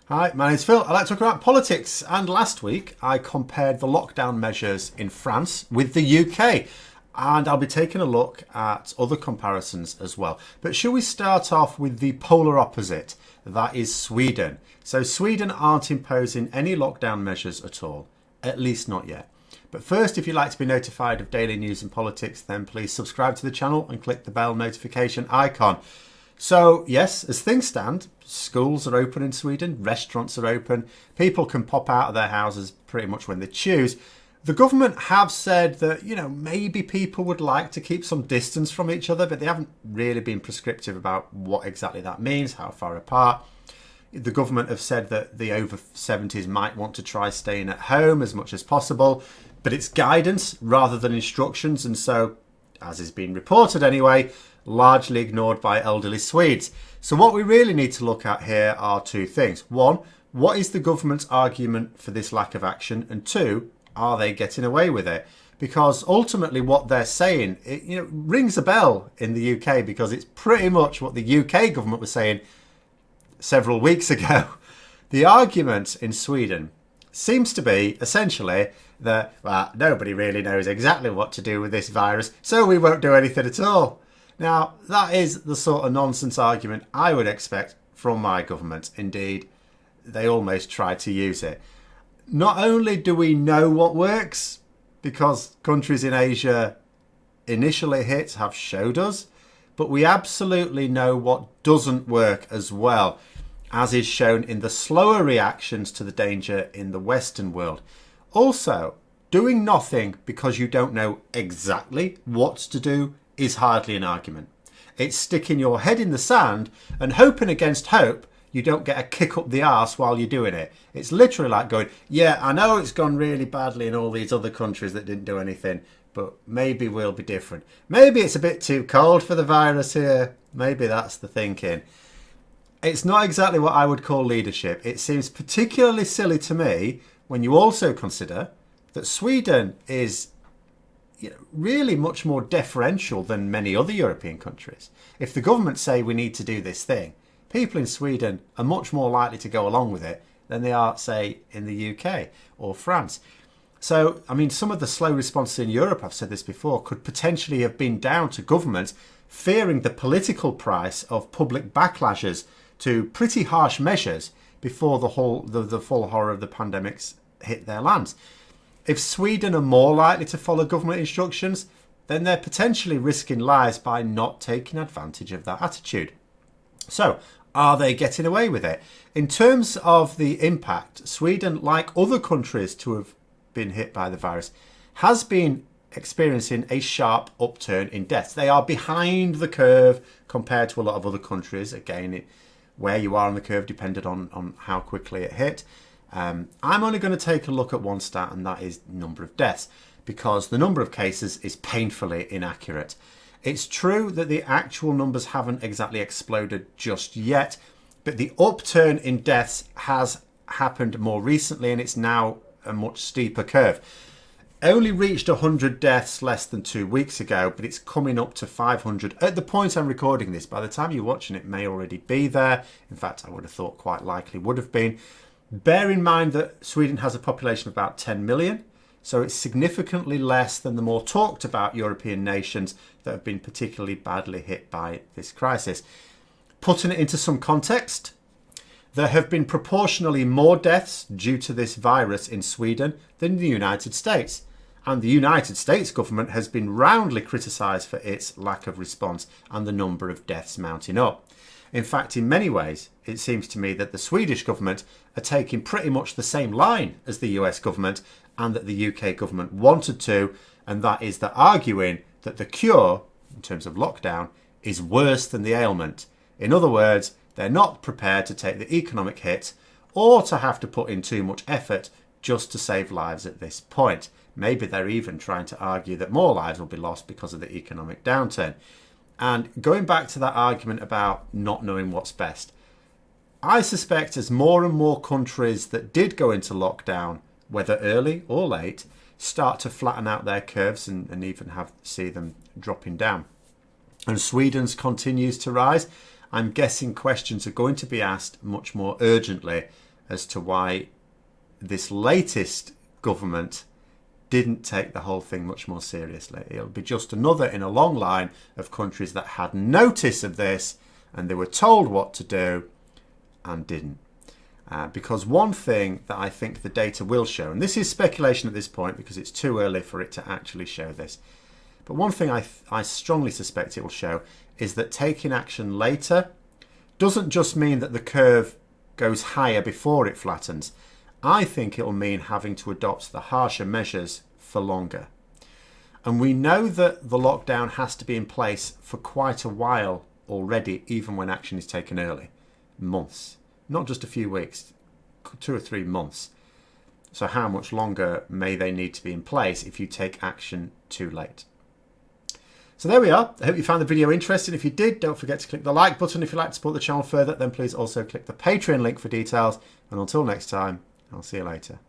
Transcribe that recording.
Hi, my name's Phil. I'd like to talk about politics. And last week, I compared the lockdown measures in France with the UK. And I'll be taking a look at other comparisons as well. But shall we start off with the polar opposite? That is Sweden. So Sweden aren't imposing any lockdown measures at all, at least not yet. But first, if you'd like to be notified of daily news and politics, then please subscribe to the channel and click the bell notification icon. So, yes, as things stand, schools are open in Sweden, restaurants are open, people can pop out of their houses pretty much when they choose. The government have said that, maybe people would like to keep some distance from each other, but they haven't really been prescriptive about what exactly that means, how far apart. The government have said that the over 70s might want to try staying at home as much as possible, but it's guidance rather than instructions, and so, as is being reported anyway, largely ignored by elderly Swedes. So what we really need to look at here are two things. One, what is the government's argument for this lack of action? And two, are they getting away with it? Because ultimately what they're saying, it rings a bell in the UK, because it's pretty much what the UK government was saying several weeks ago. The argument in Sweden seems to be essentially that, nobody really knows exactly what to do with this virus, so we won't do anything at all. Now, that is the sort of nonsense argument I would expect from my government. Indeed, they almost try to use it. Not only do we know what works, because countries in Asia initially hit have showed us, but we absolutely know what doesn't work as well, as is shown in the slower reactions to the danger in the Western world. Also, doing nothing because you don't know exactly what to do is hardly an argument. It's sticking your head in the sand and hoping against hope you don't get a kick up the arse while you're doing it. It's literally like going, yeah, I know it's gone really badly in all these other countries that didn't do anything, but maybe we'll be different. Maybe it's a bit too cold for the virus here. Maybe that's the thinking. It's not exactly what I would call leadership. It seems particularly silly to me when you also consider that Sweden is really much more deferential than many other European countries. If the government say we need to do this thing, people in Sweden are much more likely to go along with it than they are, say, in the UK or France. So, some of the slow responses in Europe, I've said this before, could potentially have been down to governments fearing the political price of public backlashes to pretty harsh measures before the full horror of the pandemics hit their lands. If Sweden are more likely to follow government instructions, then they're potentially risking lives by not taking advantage of that attitude. So, are they getting away with it? In terms of the impact, Sweden, like other countries to have been hit by the virus, has been experiencing a sharp upturn in deaths. They are behind the curve compared to a lot of other countries. Again, where you are on the curve depended on how quickly it hit. I'm only going to take a look at one stat, and that is number of deaths, because the number of cases is painfully inaccurate. It's true that the actual numbers haven't exactly exploded just yet, but the upturn in deaths has happened more recently, and it's now a much steeper curve. Only reached 100 deaths less than 2 weeks ago, but it's coming up to 500 at the point I'm recording this. By the time you're watching, it may already be there. In fact, I would have thought quite likely would have been. Bear in mind that Sweden has a population of about 10 million, so it's significantly less than the more talked about European nations that have been particularly badly hit by this crisis. Putting it into some context, there have been proportionally more deaths due to this virus in Sweden than the United States. And the United States government has been roundly criticised for its lack of response and the number of deaths mounting up. In fact, in many ways, it seems to me that the Swedish government are taking pretty much the same line as the US government, and that the UK government wanted to, and that is they're arguing that the cure, in terms of lockdown, is worse than the ailment. In other words, they're not prepared to take the economic hit or to have to put in too much effort just to save lives at this point. Maybe they're even trying to argue that more lives will be lost because of the economic downturn. And going back to that argument about not knowing what's best, I suspect as more and more countries that did go into lockdown, whether early or late, start to flatten out their curves and even see them dropping down, and Sweden's continues to rise, I'm guessing questions are going to be asked much more urgently as to why this latest government didn't take the whole thing much more seriously. It'll be just another in a long line of countries that had notice of this and they were told what to do and didn't. Because one thing that I think the data will show, and this is speculation at this point because it's too early for it to actually show this, but one thing I strongly suspect it will show is that taking action later doesn't just mean that the curve goes higher before it flattens. I think it'll mean having to adopt the harsher measures for longer. And we know that the lockdown has to be in place for quite a while already, even when action is taken early. Months, not just a few weeks, 2 or 3 months. So how much longer may they need to be in place if you take action too late? So there we are. I hope you found the video interesting. If you did, don't forget to click the like button. If you'd like to support the channel further, then please also click the Patreon link for details. And until next time, I'll see you later.